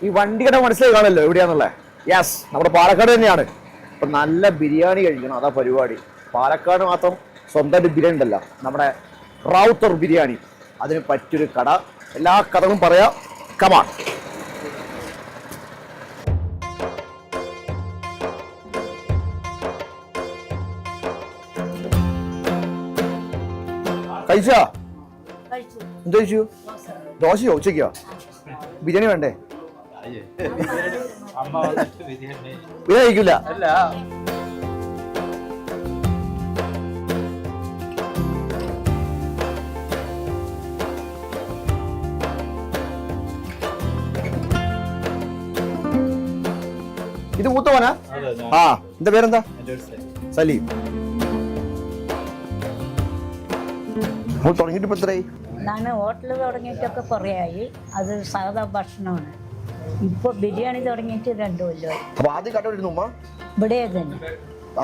ഈ വണ്ടിയുടെ മനസ്സിലായി കാണല്ലോ എവിടെയാന്നുള്ളത്. യെസ്, നമ്മുടെ പാലക്കാട് തന്നെയാണ്. അപ്പൊ നല്ല ബിരിയാണി കഴിക്കണം, അതാ പരിപാടി. പാലക്കാട് മാത്രം സ്വന്തമായിട്ട് ബിരിയാണി ഉണ്ടല്ലോ, നമ്മുടെ റാവുത്തർ ബിരിയാണി. അതിന് പറ്റിയൊരു കട, എല്ലാ കടകളും പറയാം. കമാൺ. കഴിച്ചാ? എന്ത് കഴിച്ചു? ദോശയോ? ഉച്ചയ്ക്കോ? ബിരിയാണി വേണ്ടേ? ബിരിയാണി കഴിക്കില്ല. ഇത് മൂത്തവനാ? ആ, എന്റെ പേരെന്താ? സലീം. തുടങ്ങിയിട്ട് ഇപ്പൊ എത്രയായി? ഞാൻ ഹോട്ടൽ തുടങ്ങിയിട്ടൊക്കെ കുറേ ആയി. അത് സാധാ ഭക്ഷണമാണ്. ഇപ്പൊ ബിരിയാണി തുടങ്ങിയിട്ട് 2 കൊല്ലമായി. അപ്പൊ ആദ്യം കണ്ടുപിടിക്കുന്നു ഉമ്മ? ഇവിടെ തന്നെ.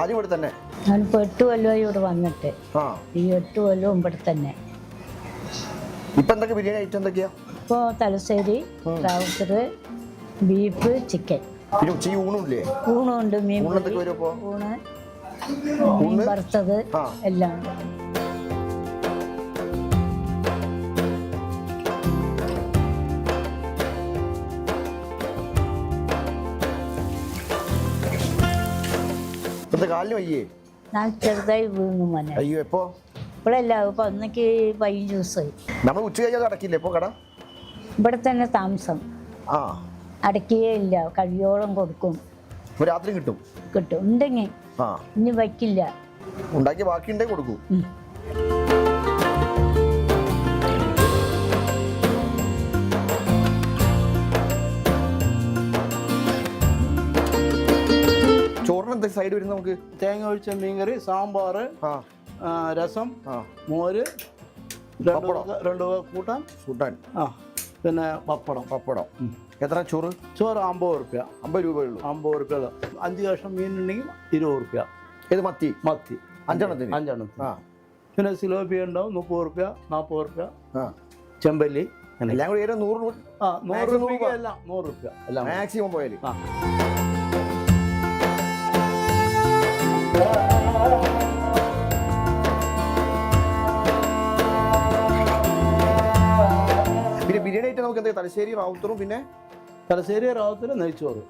ആദ്യം ഇവിടെ തന്നെ? ഞാനിപ്പോ 8 കൊല്ലമായി ഇവിടെ വന്നിട്ട്. ഈ 8 കൊല്ലവും ഇവിടെ തന്നെ. ഇപ്പൊ എന്തൊക്കെ ബിരിയാണി ഐറ്റം എന്തൊക്കെയാ? ഇപ്പൊ തലശ്ശേരി, റാവുത്തർ, ബീഫ്, ചിക്കൻ. പിന്നെ ഉച്ചയ്ക്ക് ഊണുമില്ലേ? ഊണുണ്ട്, മീൻ വറുത്തത് എല്ലാം ഉണ്ട്. കാലിന് വയ്യേ? ഞാൻ ചെറുതായി വീണു മോനെ. അയ്യോ, എപ്പോ? ഇപ്പോഴല്ല, ഇപ്പൊ അന്നേക്ക് 15 ദിവസമായി. നമ്മൾ ഉച്ച കഴിഞ്ഞാൽ അടക്കില്ലേ ഇപ്പൊ കട? ഇവിടെ തന്നെ താമസം. അടക്കുകയേ ഇല്ല, കഴിയോളം കൊടുക്കും. രാത്രി കിട്ടും? കിട്ടും. ഉണ്ടെങ്കിൽ ഇനി വയ്ക്കില്ല, ഉണ്ടാക്കി ബാക്കി ഉണ്ടെങ്കിൽ കൊടുക്കും. ചോറിന് സൈഡ് വരുന്ന നമുക്ക് തേങ്ങ ഒഴിച്ച മീൻകറി, സാമ്പാർ, രസം, മോര്, 2 കൂട്ടാൻ. പിന്നെ പപ്പടം. എത്ര ചോറ്? ചോറ് 50 റുപ്യ. 50 രൂപയുള്ളൂ. 50 റുപ്യ. 5 കഷ്ണം മീനുണ്ടെങ്കിൽ 20 റുപ്യ. ഇത് മത്തി 5 പിന്നെ സിലോപ്പിയ ഉണ്ടാവും 30 റുപ്യ, 40 റുപ്യ. ചെമ്പല്ലി എല്ലാം കൂടി 100 രൂപ. 100 റുപ്യ എല്ലാം 100 റുപ്യ എല്ലാം മാക്സിമം പോയാൽ. പിന്നെ ബിരിയാണി ആയിട്ട് നമുക്ക് എന്താ? തലശ്ശേരി റാവുത്തറും പിന്നെ തലശ്ശേരി റാവുത്തറും നെയ്ച്ചോറ്.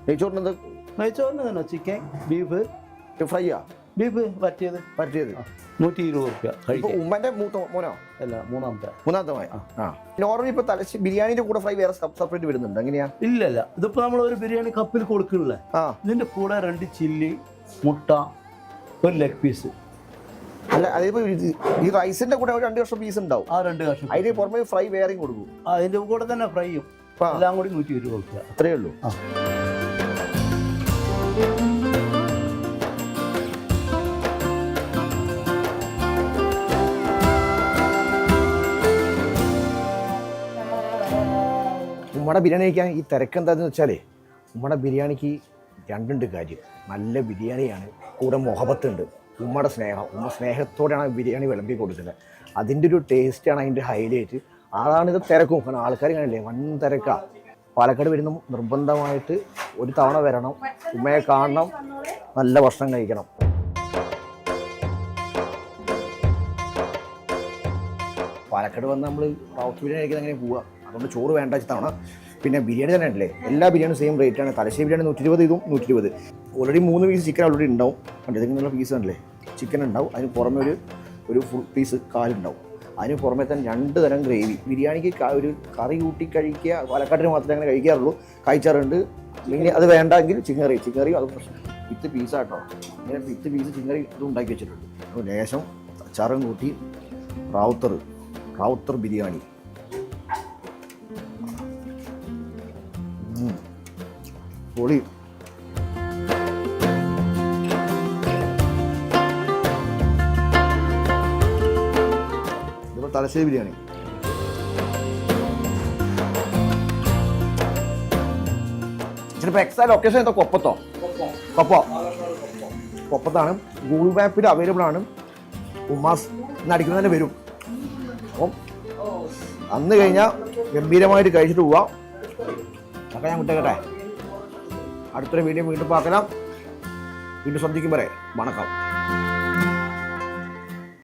നെയ്ച്ചോറിന് എന്താ? നെയ്ച്ചോറിന് തന്നെ ചിക്കൻ, ബീഫ് ഫ്രൈയാ? ബീഫ് വരട്ടിയത് 120 റുപ്യ. ഉമ്മന്റെ മോനോ? അല്ല, മൂന്നാമത്തെ. നോർമലി ഇപ്പൊ ബിരിയാണിന്റെ കൂടെ ഫ്രൈ വേറെ സെപ്പറേറ്റ് വരുന്നുണ്ട്, എങ്ങനെയാ? ഇല്ലല്ല, ഇതിപ്പോ നമ്മൾ ഒരു ബിരിയാണി കപ്പിൽ കൊടുക്കണില്ലേ, ഇതിന്റെ കൂടെ 2 ചില്ലി, മുട്ട, 1 ലെഗ് പീസ്. അല്ല, അതിപ്പോ ഈ റൈസിന്റെ കൂടെ 2 കഷ്ണം പീസ് ഉണ്ടാവും. 2 കഷ്ണം. അതിന് പുറമെ ഫ്രൈ വേറെയും കൊടുക്കും. അതിന്റെ കൂടെ തന്നെ ഫ്രൈയും എല്ലാം കൂടി 120 റുപ്യ. അത്രേ ഉള്ളൂ. ഉമ്മയുടെ ബിരിയാണി കഴിക്കാൻ ഈ തിരക്ക് എന്താണെന്ന് വെച്ചാലേ, ഉമ്മയുടെ ബിരിയാണിക്ക് 2 കാര്യം. നല്ല ബിരിയാണിയാണ്, കൂടെ മുഹബത്തുണ്ട്. ഉമ്മയുടെ സ്നേഹം, ഉമ്മ സ്നേഹത്തോടെയാണ് ബിരിയാണി വിളമ്പി കൊടുക്കുന്നത്. അതിൻ്റെ ഒരു ടേസ്റ്റാണ് അതിൻ്റെ ഹൈലൈറ്റ്. അതാണിത് തിരക്കും. കാരണം ആൾക്കാർ കാണില്ലേ, വൻ തിരക്കാണ്. പാലക്കാട് വരുന്ന നിർബന്ധമായിട്ട് ഒരു തവണ വരണം, ഉമ്മയെ കാണണം, നല്ല ഭക്ഷണം കഴിക്കണം. പാലക്കാട് വന്ന് നമ്മൾ റാവുത്തർ ബിരിയാണി കഴിക്കാൻ അങ്ങനെ പോവുക. അതുകൊണ്ട് ചോറ് വേണ്ട തവണ. പിന്നെ ബിരിയാണി തന്നെ ഉണ്ടല്ലേ, എല്ലാ ബിരിയാണിയും സെയിം റേറ്റാണ്. തലശ്ശേരി ബിരിയാണി 120, ഇതും 120. ഓൾറെഡി 3 പീസ് ചിക്കൻ ഓൾറെഡി ഉണ്ടാവും. ഇതിനുള്ള പീസ് ഉണ്ടല്ലേ, ചിക്കൻ ഉണ്ടാവും. അതിന് പുറമെ ഒരു ഫുൾ പീസ് കാലുണ്ടാവും. അതിന് പുറമെ തന്നെ 2 തരം ഗ്രേവി. ബിരിയാണിക്ക് ഒരു കറി കൂട്ടി കഴിക്കുക, പാലക്കാട്ടിന് മാത്രമേ അങ്ങനെ കഴിക്കാറുള്ളൂ. കഴിച്ചാറുണ്ട്. പിന്നെ അത് വേണ്ടെങ്കിൽ ചിക്കൻ കറി അത് പ്രശ്നം. വിത്ത് പീസാട്ടോ, ഇങ്ങനെ വിത്ത് പീസ് ചിക്കൻ കറി ഇതും ഉണ്ടാക്കി വെച്ചിട്ടുണ്ട്. അപ്പോൾ ലേശം അച്ചാറും കൂട്ടി റാവുത്തർ ബിരിയാണി. പൊളി. ഇതിപ്പോൾ തലശ്ശേരി ബിരിയാണി. ചിലപ്പോൾ എക്സ്ട്രാ ലൊക്കേഷൻ എന്താ? കൊപ്പത്താണ്. ഗൂഗിൾ മാപ്പിൽ അവൈലബിൾ ആണ്. ഉമ്മാസ് നടിക്കുന്ന തന്നെ വരും. അപ്പം അന്ന് കഴിഞ്ഞാൽ ഗംഭീരമായിട്ട് കഴിച്ചിട്ട് പോവാം. ചക്ക ഞാൻ വിട്ടേക്കട്ടെ. അടുത്തൊരു വീഡിയോ വീണ്ടും பார்க்கலாம். വീണ്ടും സന്ധിക്കും വരെ വണക്കം.